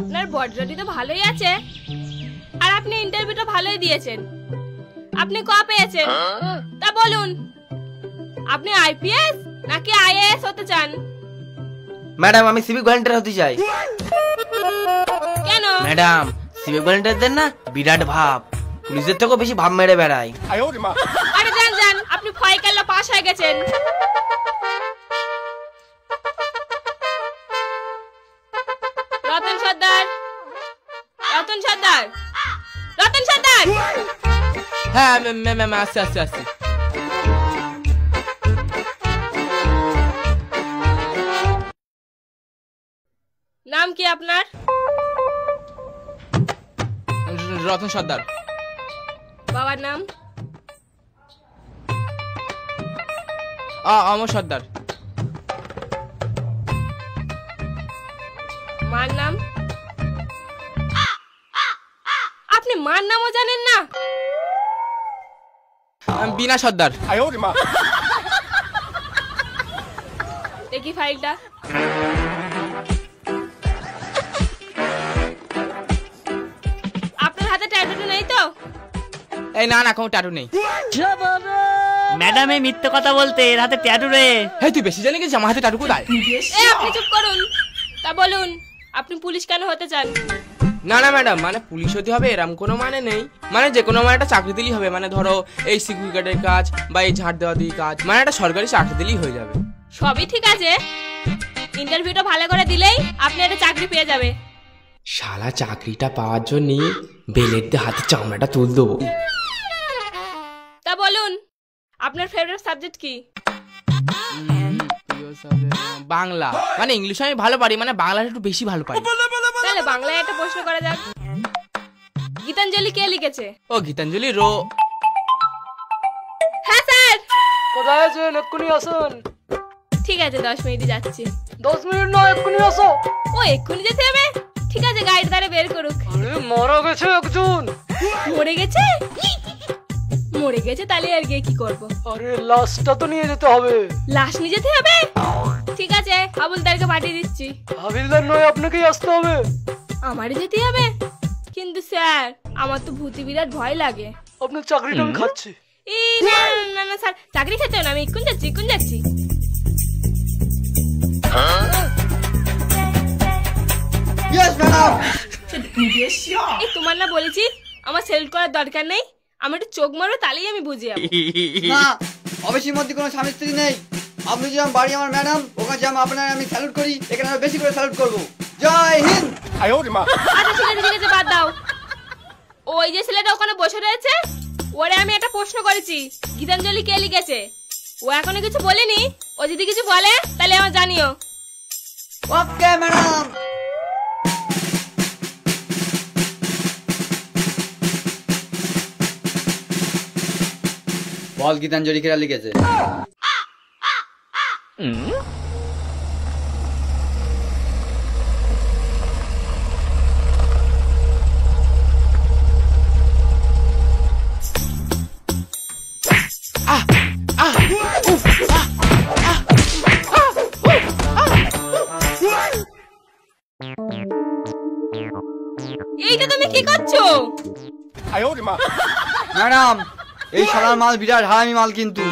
আপনার বডি তো ভালোই আছে, আর আপনি ইন্টারভিউটা ভালোই দিয়েছেন। আপনি ক পেয়েছেন তা বলুন। আপনি আইপিএস নাকি আইএএস হতে চান? ম্যাডাম আমি সিভিক ভলেন্টিয়ার হতে চাই। কেন? ম্যাডাম সিভিক ভলেন্টিয়ারদের না বিরাট ভাব, পুলিশের থেকেও বেশি ভাব মেরে বেড়ায়। আরে যান যান, আপনি ফয়কাল্লা পাস হয়ে গেছেন। রতন সর্দার, রতন সর্দার, রতন সর্দার। হ্যাঁ ম্যাম আসছি আসছি আসছি। নাম কি আপনার? রতন সর্দার। বাবার নাম? অমর সর্দার। মার নাম? আপনি মার নামও জানেন না? বিনা সর্দার। দেখি ফাইলটা। আপনার হাতে ট্যাটু নেই তো? এই না না কোনো ট্যাটু নেই। ম্যাডাম এই মিথ্যে কথা বলতে, এর হাতে ট্যাটু রে। এই তুই বেশি জানি গেছিস, আমার হাতে ট্যাটু কোথায়? এই আপনি চুপ করুন। তা বলুন আপনি পুলিশ কেন হতে চান? না না ম্যাডাম, মানে পুলিশ হতে হবে এরকম কোনো মানে নেই, মানে যে কোনো মানে একটা চাকরি দিলেই হবে, মানে ধরো এই সিকিউরিটি গার্ডের কাজ বা এই ঝাড় দেওয়া দিয়ে কাজ, মানে একটা সরকারি চাকরি দিলেই হয়ে যাবে। সবই ঠিক আছে, ইন্টারভিউটা ভালো করে দিলেই আপনি একটা চাকরি পেয়ে যাবে। শালা চাকরিটা পাওয়ার জন্য বেলের দিয়ে হাতে চামড়াটা তুল দেবো। তা বলুন আপনার ফেভারিট সাবজেক্ট কি? বাংলা, মানে ইংলিশ আমি ভালো পারি, মানে বাংলাটা একটু বেশি ভালো পারি। তাহলে বাংলায় একটা প্রশ্ন করা যাক। গীতাঞ্জলি কে লিখেছে? ও গীতাঞ্জলি রো। হ্যাঁ স্যার। কোথায় আছেন? এক্ষুনি আসুন। ঠিক আছে 10 মিনিটে যাচ্ছি। 10 মিনিট নয়, এক্ষুনি আসো। ও এক্ষুনি যেতে হবে? ঠিক আছে গাড়ি দ্বারা বের করুক। আরে মারা গেছে একজন। মরে গেছে? মরে গেছে তাহলে আর গিয়ে কি করব? আরে লাশটা তো নিয়ে যেতে হবে। লাশ নিয়ে যেতে হবে? ঠিক আছে হাবুলদারকে পাঠিয়ে দিচ্ছি। হাবিলদার নয়, আপনাকেই আসতে হবে। আমারই যেতে হবে? কিন্তু স্যার আমার তো ভূতি বিরাট ভয় লাগে। আপনার চাকরিটা আমি খাচ্ছি। এই না না না স্যার, চাকরি খেতে না, আমি এক্ষুন যাচ্ছি এক্ষুন যাচ্ছি। এই তোমার না বলেছি আমার সেলুট করার দরকার নেই, আমার একটু চোখ মারো তাহলেই আমি বুঝে যাবো। না, অফিসের মধ্যে কোনো স্বামী স্ত্রী নেই। আপনি যেমন বাড়ি আমার ম্যাডাম, ওখানে যেমন আপনার আমি স্যালুট করি, এখানে আমি বেশি করে স্যালুট করবো। জয় হিন্দ। আচ্ছা ঠিক আছে বাদ দাও। ওই যে ছেলেটা ওখানে বসে রয়েছে, ওরে আমি একটা প্রশ্ন করেছি, গীতাঞ্জলি কে লিখেছে? ও এখনো কিছু বলেনি, ও যদি কিছু বলে তাহলে আমার জানিও। Okay madam. বল গীতাঞ্জলি কেরা লিখেছে? এইটা তুমি কি করছো? ম্যাডাম এই শালার মাল বিরাট হারামি মাল, কিন্তু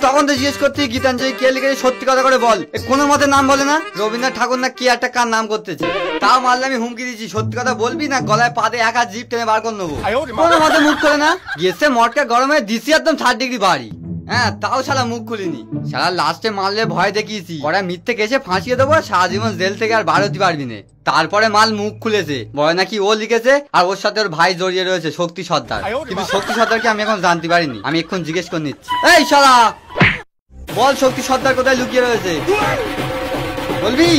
তখন তো জিজ্ঞেস করতে গীতাঞ্জলি কে লিখেছে, সত্যি কথা করে বল। কোনো মতে নাম বলে না, রবীন্দ্রনাথ ঠাকুর না কি একটা কার নাম করতেছে, তাও মারলে আমি হুমকি দিচ্ছি সত্যি কথা বলবি না গলায় পাদে এক হাত জিপ টেনে বার করে নেবো। কোনো মতে মুখ করে না, গেছে মটকা গরমে দিছি একদম 60 ডিগ্রি বাড়ি। হ্যাঁ তাও শালা মুখ খুলিনি, শালা লাস্টে মারলে ভয় দেখিয়েছি, ওরা মিথ্যে কেসে ফাঁসিয়ে দেবো, সারা জীবন জেল থেকে আর বার হতে পারবি না। তারপরে মাল মুখ খুলেছে, বলে নাকি ও লিখেছে আর ওর সাথে ওর ভাই জড়িয়ে রয়েছে শক্তি সর্দার, কিন্তু শক্তি সর্দারকে আমি এখন জানতে পারিনি, আমি এখন জিজ্ঞেস করে নিচ্ছি। এই শালা বল শক্তি সর্দার কোথায় লুকিয়ে রয়েছে, বলবি?